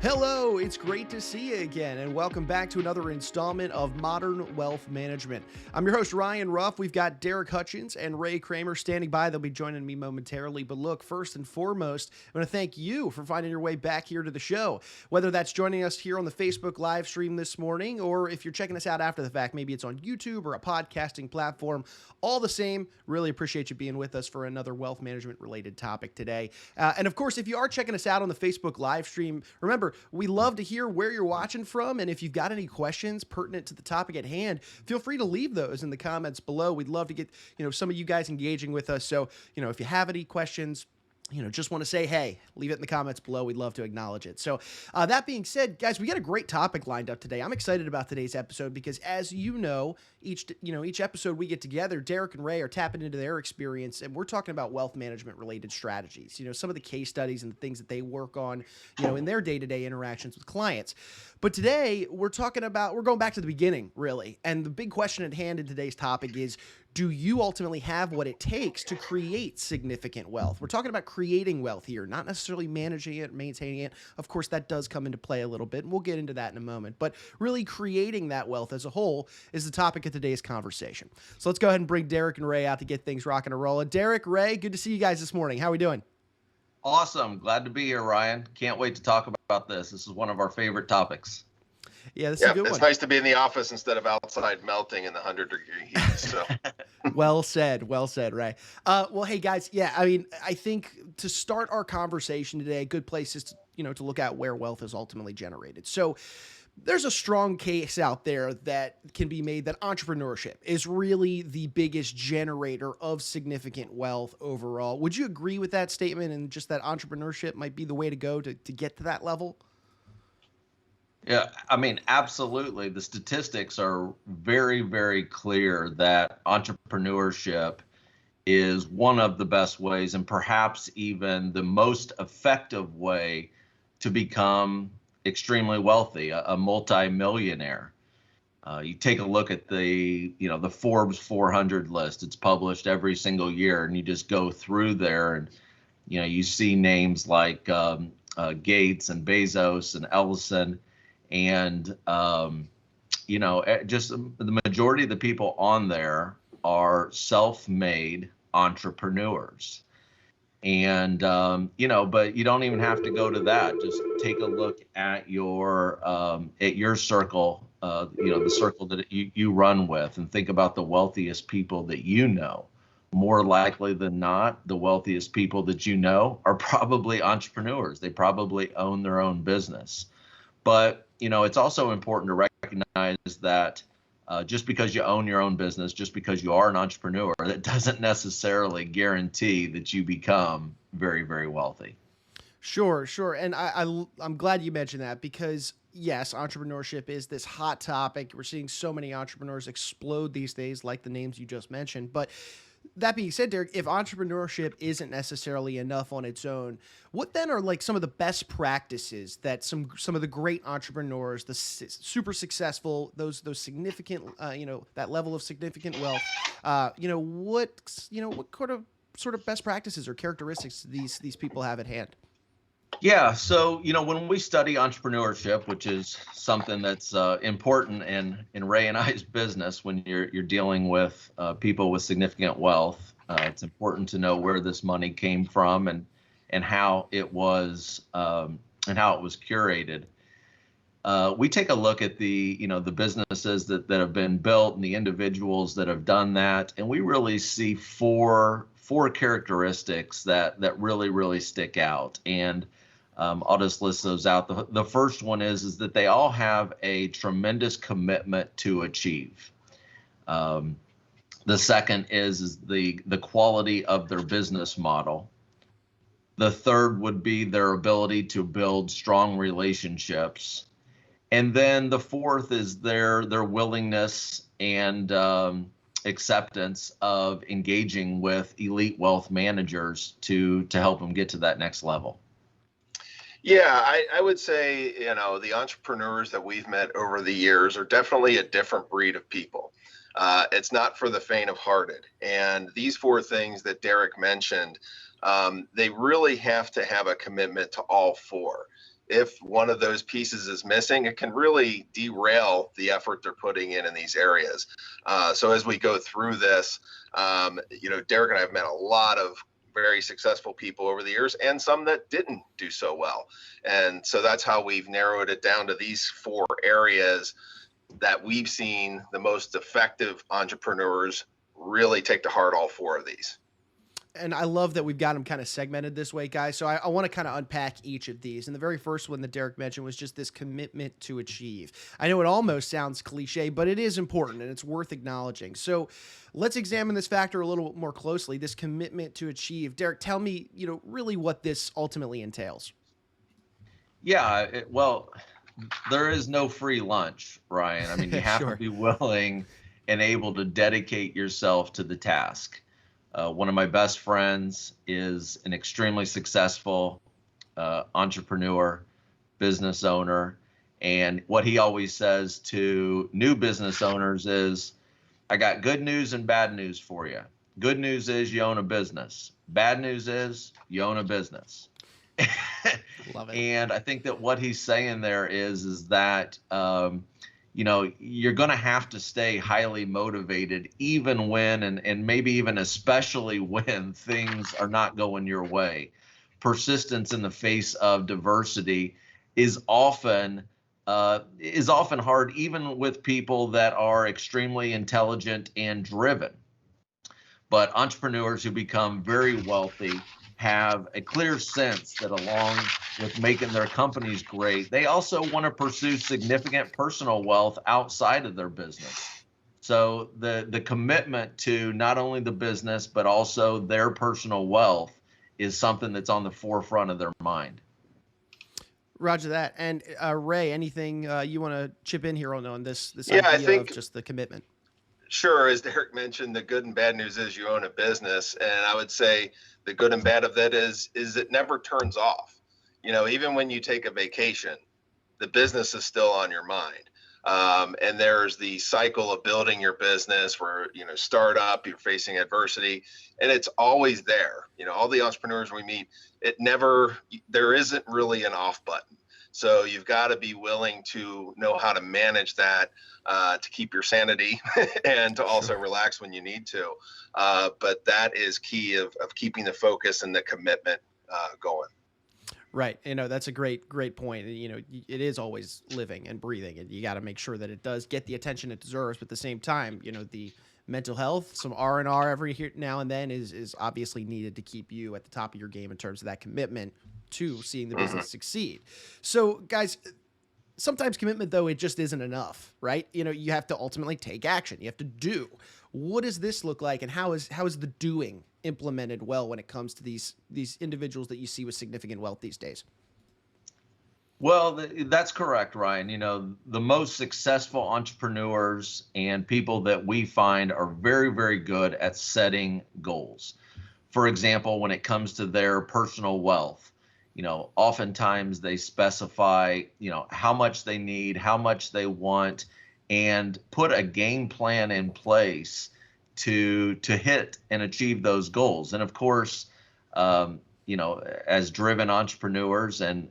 Hello, it's great to see you again, and welcome back to another installment of Modern Wealth Management. I'm your host, Ryan Ruff. We've got Darrick Hutchins and Ray Kramer standing by. They'll be joining me momentarily. But look, first and foremost, I want to thank you for finding your way back here to the show. Whether that's joining us here on the Facebook live stream this morning, or if you're checking us out after the fact, maybe it's on YouTube or a podcasting platform, all the same, really appreciate you being with us for another wealth management related topic today. And of course, if you are checking us out on the Facebook live stream, remember, we love to hear where you're watching from, and if you've got any questions pertinent to the topic at hand, feel free to leave those in the comments below. We'd love to get, some of you guys engaging with us. So, if you have any questions, just want to say, hey, leave it in the comments below. We'd love to acknowledge it. So that being said, guys, we got a great topic lined up today. I'm excited about today's episode because, as you know, each episode we get together, Darrick and Ray are tapping into their experience, and we're talking about wealth management related strategies. Some of the case studies and the things that they work on, in their day-to-day interactions with clients. But today we're going back to the beginning, really. And the big question at hand in today's topic is, do you ultimately have what it takes to create significant wealth? We're talking about creating wealth here, not necessarily managing it, maintaining it. Of course, that does come into play a little bit, and we'll get into that in a moment. But really creating that wealth as a whole is the topic of today's conversation. So let's go ahead and bring Darrick and Ray out to get things rocking and rolling. Darrick, Ray, good to see you guys this morning. How are we doing? Awesome. Glad to be here, Ryan. Can't wait to talk about this. This is one of our favorite topics. Yeah, this is a good one. It's nice to be in the office instead of outside melting in the 100-degree heat. So, well said, Ray. Well, hey guys, I think to start our conversation today, a good place is to look at where wealth is ultimately generated. So, there's a strong case out there that can be made that entrepreneurship is really the biggest generator of significant wealth overall. Would you agree with that statement, and just that entrepreneurship might be the way to go to get to that level? Yeah, absolutely. The statistics are very, very clear that entrepreneurship is one of the best ways, and perhaps even the most effective way, to become extremely wealthy, a multimillionaire. You take a look at the Forbes 400 list. It's published every single year, and you just go through there, and you see names like Gates and Bezos and Ellison. And, just the majority of the people on there are self-made entrepreneurs. And, but you don't even have to go to that. Just take a look at your circle, the circle that you run with, and think about the wealthiest people that you know. More likely than not, the wealthiest people that you know are probably entrepreneurs. They probably own their own business. But it's also important to recognize that just because you own your own business, just because you are an entrepreneur, that doesn't necessarily guarantee that you become very, very wealthy. Sure. And I'm glad you mentioned that, because yes, entrepreneurship is this hot topic. We're seeing so many entrepreneurs explode these days, like the names you just mentioned. But that being said, Darrick, if entrepreneurship isn't necessarily enough on its own, what then are like some of the best practices that some of the great entrepreneurs, the super successful, those significant, that level of significant wealth, what sort of best practices or characteristics these people have at hand? Yeah. So, when we study entrepreneurship, which is something that's important in Ray and I's business, when you're dealing with people with significant wealth, it's important to know where this money came from and how it was curated. We take a look at the businesses that have been built and the individuals that have done that, and we really see four characteristics that really, really stick out. And I'll just list those out. The first one is that they all have a tremendous commitment to achieve. The second is the quality of their business model. The third would be their ability to build strong relationships. And then the fourth is their willingness and acceptance of engaging with elite wealth managers to help them get to that next level. Yeah, I would say, the entrepreneurs that we've met over the years are definitely a different breed of people. It's not for the faint-of-hearted. And these four things that Darrick mentioned, they really have to have a commitment to all four. if one of those pieces is missing, it can really derail the effort they're putting in these areas. So as we go through this, Darrick and I have met a lot of very successful people over the years, and some that didn't do so well. And so that's how we've narrowed it down to these 4 areas that we've seen the most effective entrepreneurs really take to heart all 4 of these. And I love that we've got them kind of segmented this way, guys. So I want to kind of unpack each of these. And the very first one that Darrick mentioned was just this commitment to achieve. I know it almost sounds cliche, but it is important and it's worth acknowledging. So let's examine this factor a little more closely, this commitment to achieve. Darrick, tell me, really what this ultimately entails. Yeah, well, there is no free lunch, Ryan. I mean, you have to be willing and able to dedicate yourself to the task. One of my best friends is an extremely successful entrepreneur, business owner. And what he always says to new business owners is, I got good news and bad news for you. Good news is you own a business. Bad news is you own a business. Love it. And I think that what he's saying there is that, you're going to have to stay highly motivated, even when, and maybe even especially when things are not going your way. Persistence in the face of diversity is often hard, even with people that are extremely intelligent and driven. But entrepreneurs who become very wealthy have a clear sense that along with making their companies great, they also want to pursue significant personal wealth outside of their business. So the commitment to not only the business, but also their personal wealth is something that's on the forefront of their mind. Roger that. And Ray, anything you want to chip in here on this Yeah, idea I think, of just the commitment? Sure. As Darrick mentioned, the good and bad news is you own a business. And I would say the good and bad of that is it never turns off. Even when you take a vacation, the business is still on your mind. And there's the cycle of building your business where, start up, you're facing adversity, and it's always there. All the entrepreneurs we meet, there isn't really an off button. So you've got to be willing to know how to manage that, to keep your sanity and to also relax when you need to. But that is key of keeping the focus and the commitment going. Right. That's a great point. It is always living and breathing, and you got to make sure that it does get the attention it deserves. But at the same time, the mental health, some R&R every here now and then is obviously needed to keep you at the top of your game in terms of that commitment to seeing the business succeed. So guys, sometimes commitment, though, it just isn't enough, right? You have to ultimately take action. You have to do. What does this look like, and how is the doing implemented well when it comes to these individuals that you see with significant wealth these days? Well, that's correct, Ryan. The most successful entrepreneurs and people that we find are very, very good at setting goals. For example, when it comes to their personal wealth, oftentimes they specify, how much they need, how much they want, and put a game plan in place to hit and achieve those goals. And of course, as driven entrepreneurs and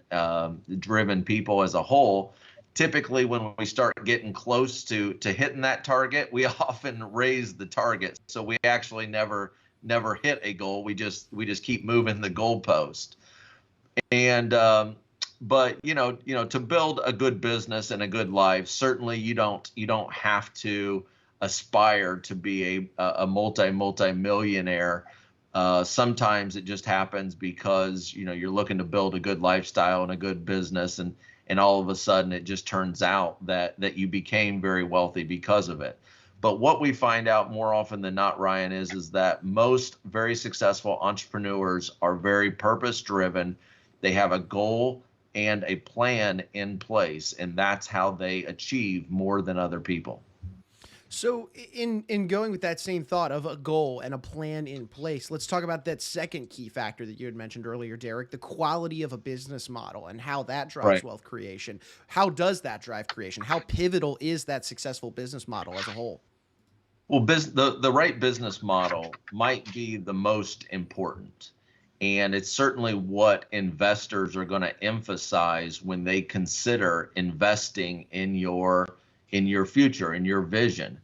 driven people as a whole, typically when we start getting close to hitting that target, we often raise the target. So we actually never hit a goal. We just keep moving the goalpost. And but to build a good business and a good life, certainly you don't have to aspire to be a multi-millionaire. Sometimes it just happens because you're looking to build a good lifestyle and a good business, and all of a sudden it just turns out that you became very wealthy because of it. But what we find out more often than not, Ryan, is that most very successful entrepreneurs are very purpose driven. They have a goal and a plan in place, and that's how they achieve more than other people. So in going with that same thought of a goal and a plan in place, let's talk about that second key factor that you had mentioned earlier, Darrick, the quality of a business model and how that drives wealth creation. How does that drive creation? How pivotal is that successful business model as a whole? Well, the right business model might be the most important. And it's certainly what investors are going to emphasize when they consider investing in your future, in your vision.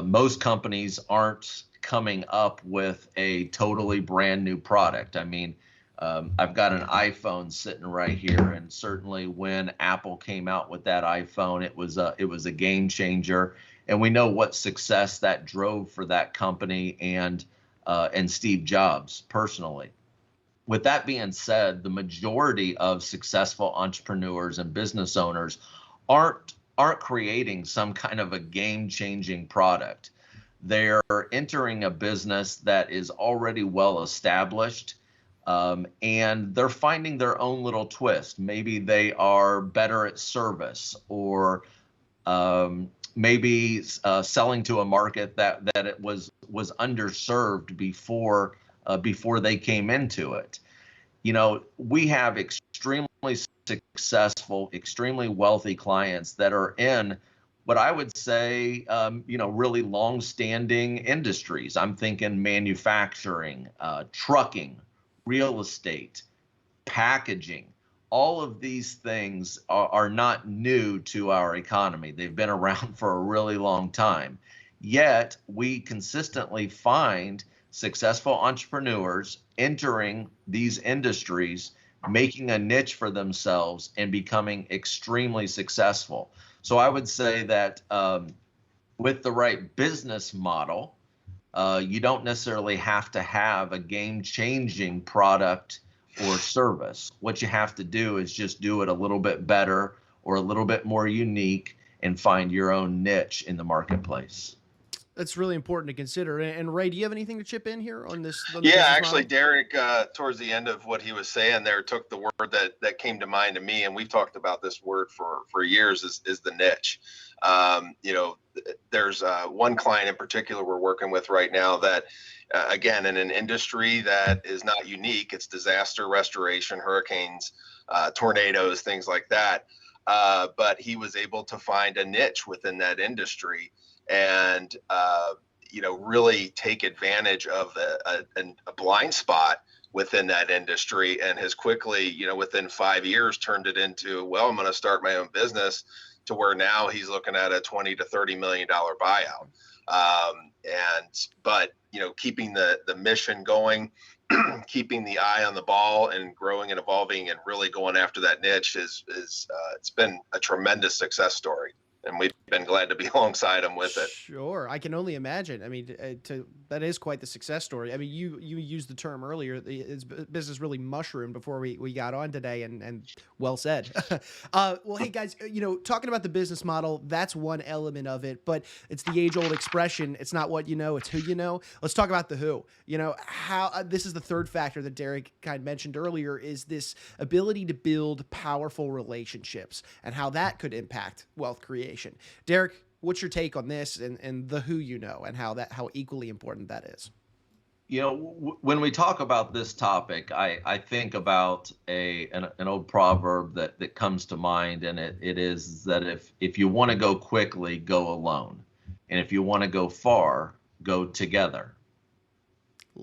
Most companies aren't coming up with a totally brand new product. I mean, I've got an iPhone sitting right here, and certainly when Apple came out with that iPhone, it was a game changer, and we know what success that drove for that company and Steve Jobs personally. With that being said, the majority of successful entrepreneurs and business owners aren't creating some kind of a game-changing product. They're entering a business that is already well established, and they're finding their own little twist. Maybe they are better at service, or maybe selling to a market that it was underserved before they came into it. You know, we have extremely successful, extremely wealthy clients that are in what I would say, really long-standing industries. I'm thinking manufacturing, trucking, real estate, packaging. All of these things are not new to our economy. They've been around for a really long time. Yet we consistently find successful entrepreneurs entering these industries, making a niche for themselves and becoming extremely successful. So I would say that with the right business model, you don't necessarily have to have a game-changing product or service. What you have to do is just do it a little bit better or a little bit more unique and find your own niche in the marketplace. That's really important to consider. And Ray, do you have anything to chip in here on this? Yeah, actually, Darrick, towards the end of what he was saying there, took the word that came to mind to me, and we've talked about this word for years, is the niche. There's one client in particular we're working with right now that, again, in an industry that is not unique. It's disaster restoration, hurricanes, tornadoes, things like that. But he was able to find a niche within that industry and really take advantage of a blind spot within that industry, and has quickly, within 5 years, turned it into, well, I'm going to start my own business, to where now he's looking at a $20 to $30 million buyout. But keeping the mission going, keeping the eye on the ball, and growing and evolving and really going after that niche is it's been a tremendous success story. And we've been glad to be alongside him with it. Sure, I can only imagine. I mean, that is quite the success story. I mean, you used the term earlier. His business really mushroomed before we got on today, and well said. Well, hey guys, talking about the business model, that's one element of it, but it's the age-old expression. It's not what you know, it's who you know. Let's talk about the who. How this is the third factor that Darrick kind of mentioned earlier, is this ability to build powerful relationships and how that could impact wealth creation. Darrick, what's your take on this and the who and how equally important that is? When we talk about this topic, I think about an old proverb that comes to mind, and it is that if you want to go quickly, go alone, and if you want to go far, go together.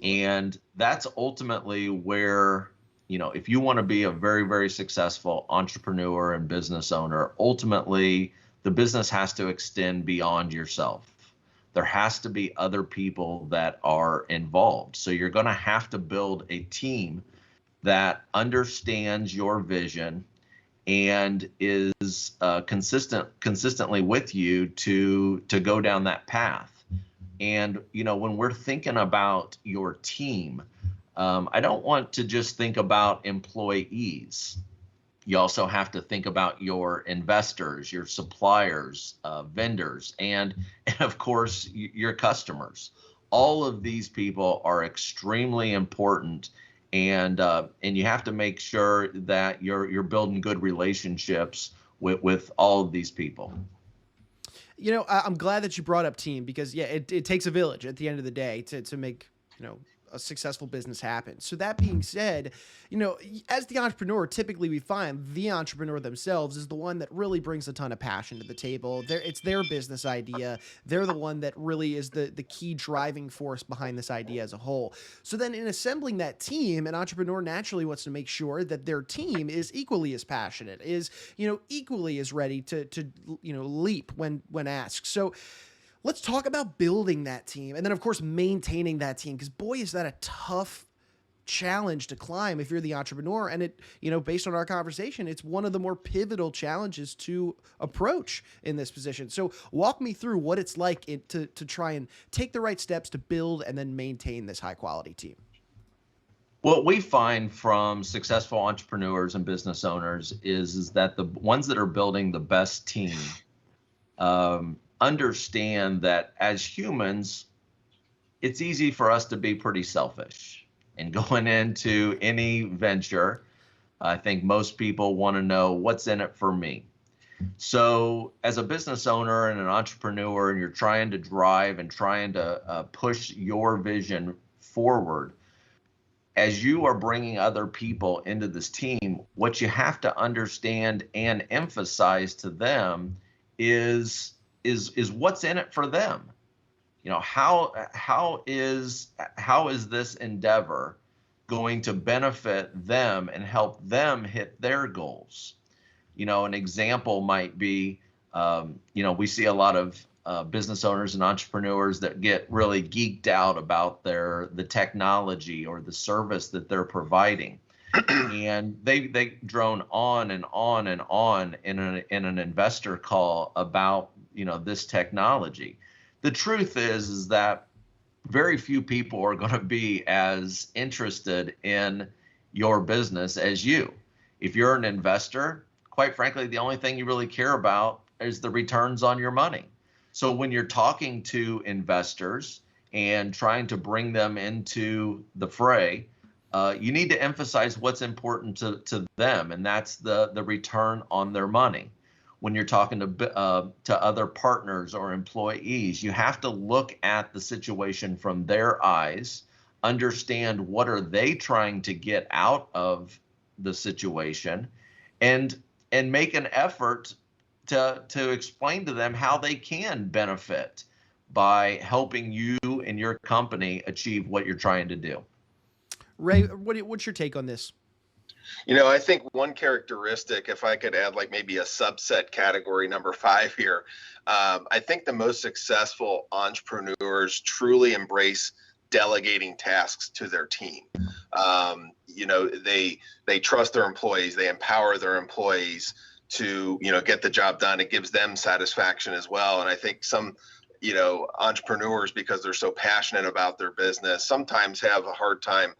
And that's ultimately where, if you want to be a very, very successful entrepreneur and business owner, ultimately the business has to extend beyond yourself. There has to be other people that are involved. So you're going to have to build a team that understands your vision and is consistently with you to go down that path. And when we're thinking about your team, I don't want to just think about employees. You also have to think about your investors, your suppliers, vendors, and of course, your customers. All of these people are extremely important, and you have to make sure that you're building good relationships with all of these people. I'm glad that you brought up team, because it takes a village at the end of the day to make a successful business happen. So that being said, as the entrepreneur, typically we find the entrepreneur themselves is the one that really brings a ton of passion to the table. It's their business idea. They're the one that really is the key driving force behind this idea as a whole. So then in assembling that team, an entrepreneur naturally wants to make sure that their team is equally as passionate, is, equally as ready to leap when asked. So let's talk about building that team and then, of course, maintaining that team, because boy, is that a tough challenge to climb if you're the entrepreneur. And it, based on our conversation, it's one of the more pivotal challenges to approach in this position. So walk me through what it's like to try and take the right steps to build and then maintain this high quality team. What we find from successful entrepreneurs and business owners is that the ones that are building the best team understand that as humans, it's easy for us to be pretty selfish. And going into any venture, I think most people want to know what's in it for me. So as a business owner and an entrepreneur, and you're trying to drive and trying to push your vision forward, as you are bringing other people into this team, what you have to understand and emphasize to them is what's in it for them. How is this endeavor going to benefit them and help them hit their goals? An example might be, we see a lot of business owners and entrepreneurs that get really geeked out about the technology or the service that they're providing. And they drone on and on and on in an investor call about, this technology. The truth is that very few people are going to be as interested in your business as you. If you're an investor, quite frankly, the only thing you really care about is the returns on your money. So when you're talking to investors and trying to bring them into the fray, you need to emphasize what's important to them, and that's the return on their money. When you're talking to other partners or employees, you have to look at the situation from their eyes, understand what are they trying to get out of the situation, and make an effort to explain to them how they can benefit by helping you and your company achieve what you're trying to do. Ray, what's your take on this? I think one characteristic, if I could add like maybe a subset category number 5 here, I think the most successful entrepreneurs truly embrace delegating tasks to their team. They trust their employees, they empower their employees to, get the job done. It gives them satisfaction as well. And I think some, entrepreneurs, because they're so passionate about their business, sometimes have a hard time,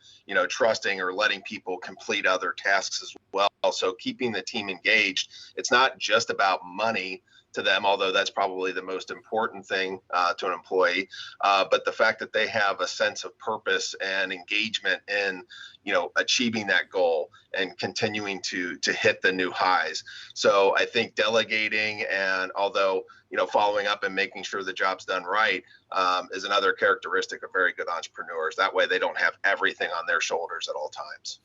trusting or letting people complete other tasks as well. So keeping the team engaged, it's not just about money to them, although that's probably the most important thing to an employee, but the fact that they have a sense of purpose and engagement in, achieving that goal and continuing to hit the new highs. So I think delegating and although, following up and making sure the job's done right is another characteristic of very good entrepreneurs. That way they don't have everything on their shoulders at all times.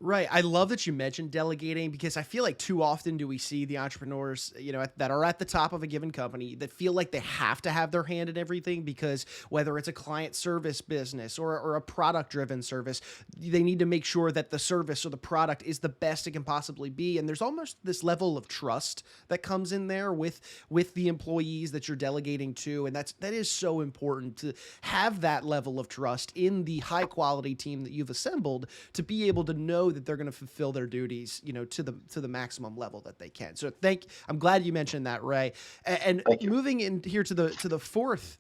Right. I love that you mentioned delegating, because I feel like too often do we see the entrepreneurs, that are at the top of a given company that feel like they have to have their hand in everything, because whether it's a client service business or a product driven service, they need to make sure that the service or the product is the best it can possibly be. And there's almost this level of trust that comes in there with the employees that you're delegating to. And that is so important to have that level of trust in the high quality team that you've assembled to be able to know that they're going to fulfill their duties, to the maximum level that they can. So I'm glad you mentioned that, Ray. And moving in here to the fourth,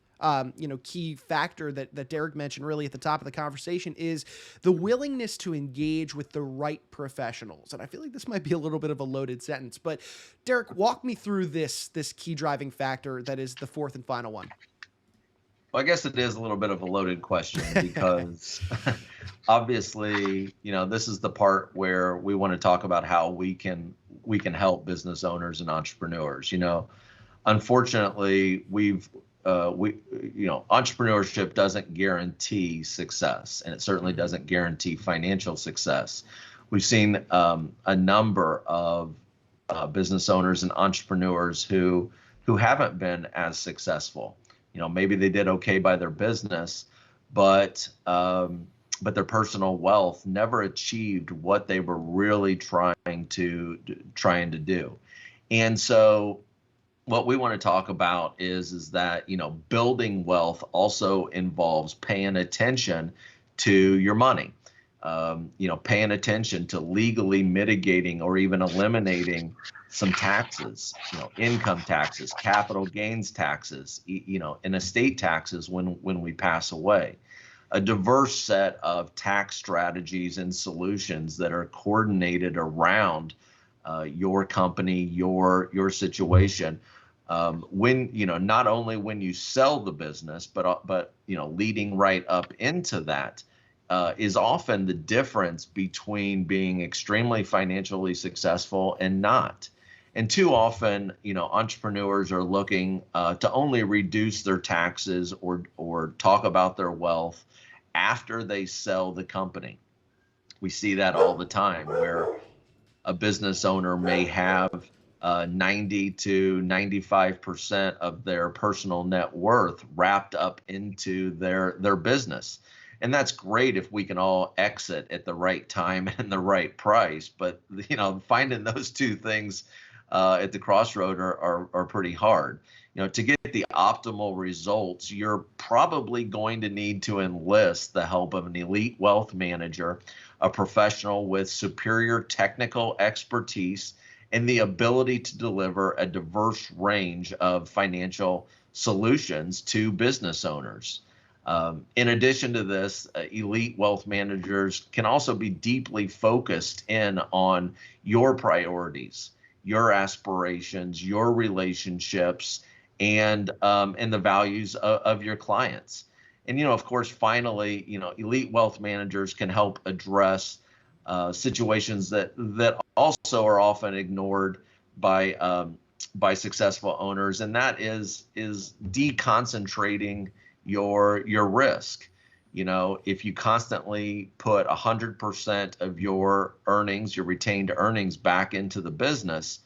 key factor that Darrick mentioned really at the top of the conversation is the willingness to engage with the right professionals. And I feel like this might be a little bit of a loaded sentence, but Darrick, walk me through this key driving factor that is the fourth and final one. Well, I guess it is a little bit of a loaded question because obviously, this is the part where we want to talk about how we can help business owners and entrepreneurs. Unfortunately, we've entrepreneurship doesn't guarantee success, and it certainly doesn't guarantee financial success. We've seen a number of business owners and entrepreneurs who haven't been as successful. Maybe they did okay by their business, but their personal wealth never achieved what they were really trying to do. And so what we want to talk about is that, building wealth also involves paying attention to your money, paying attention to legally mitigating or even eliminating some taxes, income taxes, capital gains taxes, and estate taxes when we pass away. A diverse set of tax strategies and solutions that are coordinated around your company, your situation. When not only when you sell the business, but leading right up into that is often the difference between being extremely financially successful and not. And too often, entrepreneurs are looking to only reduce their taxes or talk about their wealth after they sell the company. We see that all the time, where a business owner may have 90 to 95% of their personal net worth wrapped up into their business. And that's great if we can all exit at the right time and the right price. But, finding those two things at the crossroad are pretty hard. To get the optimal results, you're probably going to need to enlist the help of an elite wealth manager, a professional with superior technical expertise and the ability to deliver a diverse range of financial solutions to business owners. In addition to this, elite wealth managers can also be deeply focused in on your priorities, your aspirations, your relationships, and the values of your clients. And, of course, finally, elite wealth managers can help address situations that also are often ignored by successful owners, and that is deconcentrating your risk. If you constantly put 100% of your earnings, your retained earnings, back into the business,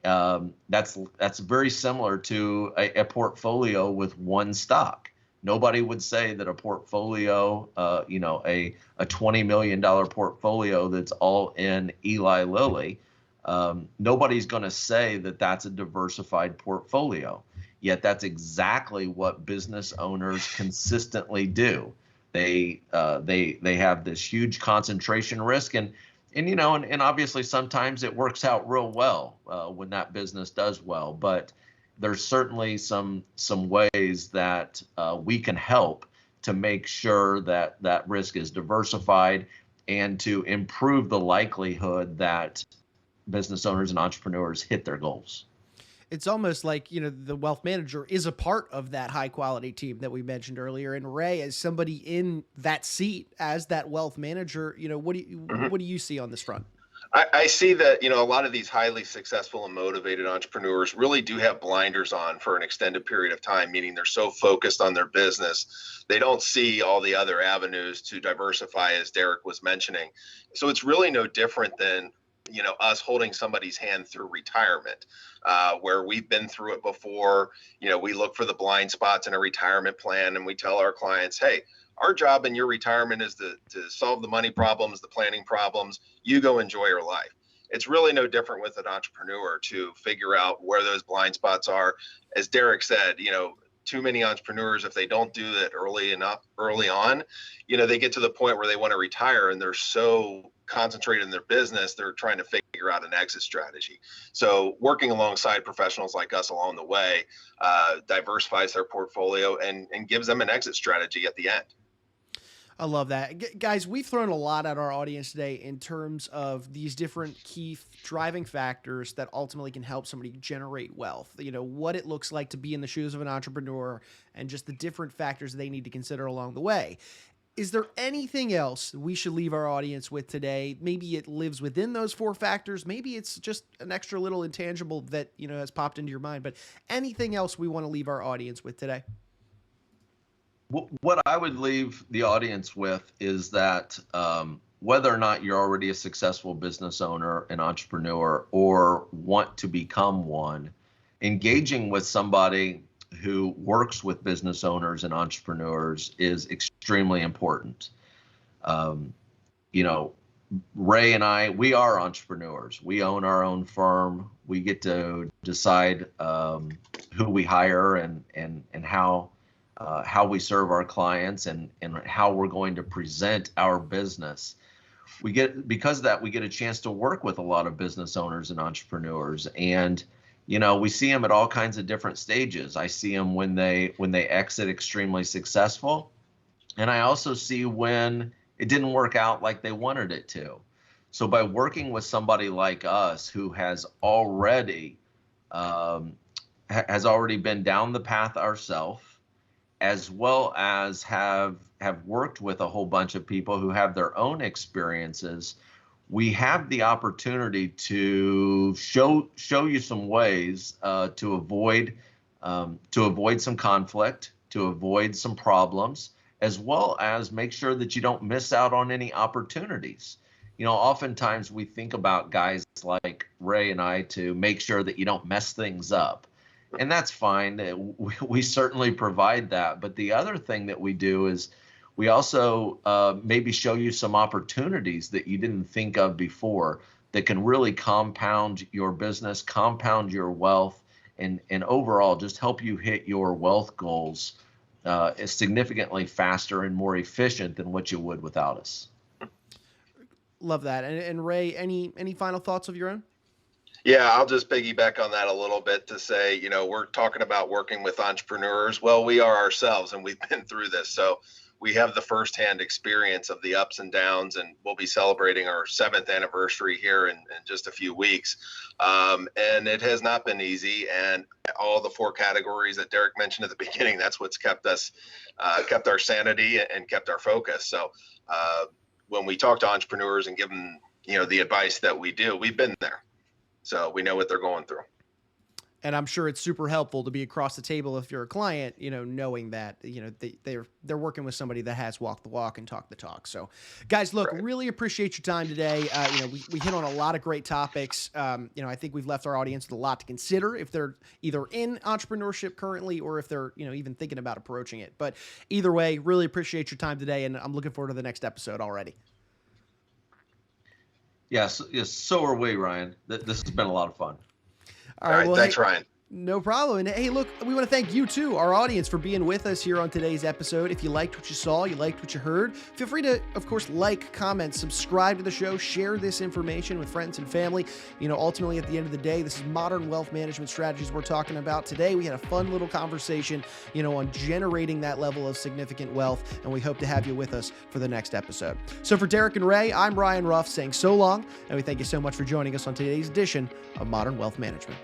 that's very similar to a portfolio with one stock. Nobody would say that a portfolio, a $20 million portfolio that's all in Eli Lilly, nobody's going to say that that's a diversified portfolio. Yet that's exactly what business owners consistently do. They have this huge concentration risk, and obviously sometimes it works out real well when that business does well. But there's certainly some ways that we can help to make sure that that risk is diversified and to improve the likelihood that business owners and entrepreneurs hit their goals. It's almost like, the wealth manager is a part of that high quality team that we mentioned earlier. And Ray, as somebody in that seat as that wealth manager, what do you see on this front? I see that, a lot of these highly successful and motivated entrepreneurs really do have blinders on for an extended period of time, meaning they're so focused on their business, they don't see all the other avenues to diversify, as Darrick was mentioning. So it's really no different than, us holding somebody's hand through retirement, where we've been through it before. We look for the blind spots in a retirement plan, and we tell our clients, hey, our job in your retirement is to solve the money problems, the planning problems. You go enjoy your life. It's really no different with an entrepreneur to figure out where those blind spots are. As Darrick said, too many entrepreneurs, if they don't do that early on, they get to the point where they want to retire and they're so concentrated in their business, they're trying to figure out an exit strategy. So working alongside professionals like us along the way diversifies their portfolio and gives them an exit strategy at the end. I love that. Guys, we've thrown a lot at our audience today in terms of these different key driving factors that ultimately can help somebody generate wealth. What it looks like to be in the shoes of an entrepreneur and just the different factors they need to consider along the way. Is there anything else we should leave our audience with today? Maybe it lives within those 4 factors. Maybe it's just an extra little intangible that, has popped into your mind, but anything else we want to leave our audience with today? What I would leave the audience with is that whether or not you're already a successful business owner, an entrepreneur, or want to become one, engaging with somebody who works with business owners and entrepreneurs is extremely important. Ray and I, we are entrepreneurs. We own our own firm. We get to decide who we hire and how we serve our clients and how we're going to present our business. Because of that, we get a chance to work with a lot of business owners and entrepreneurs, and we see them at all kinds of different stages. I see them when they exit extremely successful, and I also see when it didn't work out like they wanted it to. So by working with somebody like us who has already been down the path ourselves, as well as have worked with a whole bunch of people who have their own experiences, we have the opportunity to show you some ways to avoid some conflict, to avoid some problems, as well as make sure that you don't miss out on any opportunities. Oftentimes we think about guys like Ray and I to make sure that you don't mess things up. And that's fine. We certainly provide that. But the other thing that we do is we also maybe show you some opportunities that you didn't think of before that can really compound your business, compound your wealth, and overall just help you hit your wealth goals significantly faster and more efficient than what you would without us. Love that. And Ray, any final thoughts of your own? Yeah, I'll just piggyback on that a little bit to say, we're talking about working with entrepreneurs. Well, we are ourselves, and we've been through this. So we have the firsthand experience of the ups and downs, and we'll be celebrating our 7th anniversary here in just a few weeks. And it has not been easy. And all the 4 categories that Darrick mentioned at the beginning, that's what's kept our sanity and kept our focus. So when we talk to entrepreneurs and give them, the advice that we do, we've been there. So we know what they're going through. And I'm sure it's super helpful to be across the table if you're a client, knowing that, they're working with somebody that has walked the walk and talked the talk. So guys, look, Right. Really appreciate your time today. We hit on a lot of great topics. I think we've left our audience with a lot to consider if they're either in entrepreneurship currently or if they're, even thinking about approaching it. But either way, really appreciate your time today. And I'm looking forward to the next episode already. Yes, so are we, Ryan. This has been a lot of fun. All right. Well, Thanks, hey, Ryan. No problem. And hey, look, we want to thank you too, our audience, for being with us here on today's episode. If you liked what you saw, you liked what you heard, feel free to, of course, like, comment, subscribe to the show, share this information with friends and family. Ultimately, at the end of the day, this is modern wealth management strategies we're talking about today. We had a fun little conversation, on generating that level of significant wealth, and we hope to have you with us for the next episode. So for Darrick and Ray, I'm Ryan Ruff saying so long, and we thank you so much for joining us on today's edition of Modern Wealth Management.